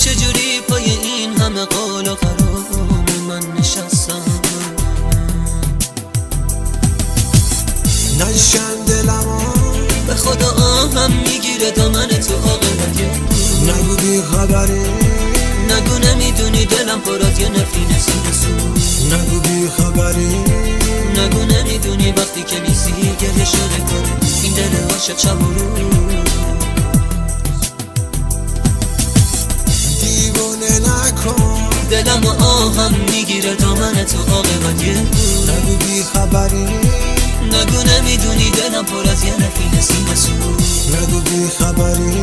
چجوری پای این همه قول و قرار من نشستم. نشکن دلمو به خدا آهم میگیره دامن تو عاقبت. نگو بی خبری، نگو نمیدونی دلم پرات یه نفرین سو. نگو بی خبری، نگو نمیدونی وقتی که نیستی گریه شده کنه این دل عاشق شب و روز. دیوونه نکن دلم و آهم میگیره دامن تو عاقبت. نگو بی خبری، نگو نمیدونی دلم پر از یه نفرین سو. نگو بی خبری،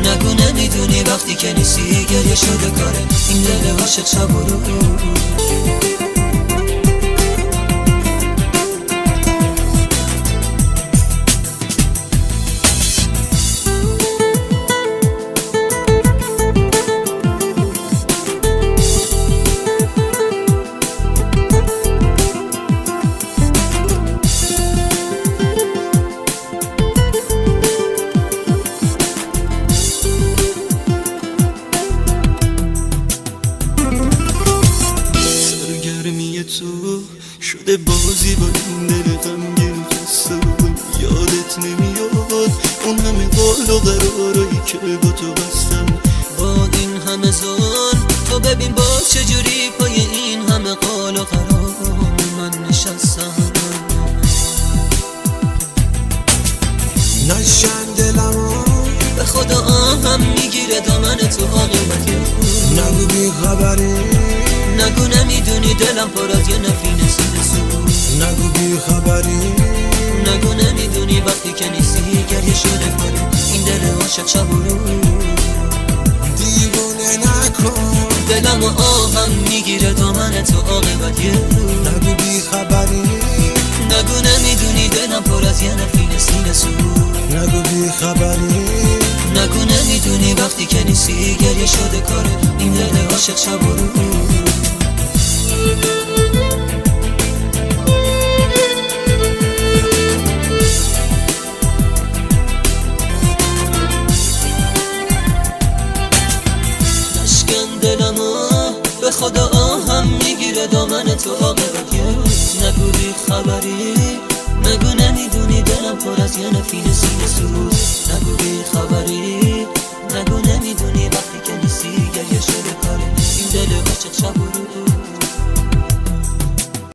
نگو نمیدونی وقتی که نیستی گریه شده کاره این دل عاشق شب و روز. تو شده بازی با این دل غمگین خسته بودم. یادت نمیاد اون همه قول و قرارایی که با تو بستم. با این همه ظلم تو ببین باز چجوری پای این همه قول و قرار من نشستم. نشکن دلمو به خدا آهم میگیره دامن تو عاقبت. نگو بی خبری، نگو نمیدونی دلم پر از یه نفرین سو. نگو بی خبری، نگو نمیدونی وقتی که نیستی گریه شده کنه این دل عاشق شب و روز. دیوونه نکن دلم و آهم میگیره دامن تو عاقبت. نگو بی خبری، نگو نمیدونی دلم پر از یه نفرین سو. نگو بی خبری، نگو نمیدونی وقتی که نیستی گریه شده کاره این دل عاشق شب و روز. نشکن دلمو به خدا آهم میگیره دامن تو عاقبت. نگو بی خبری،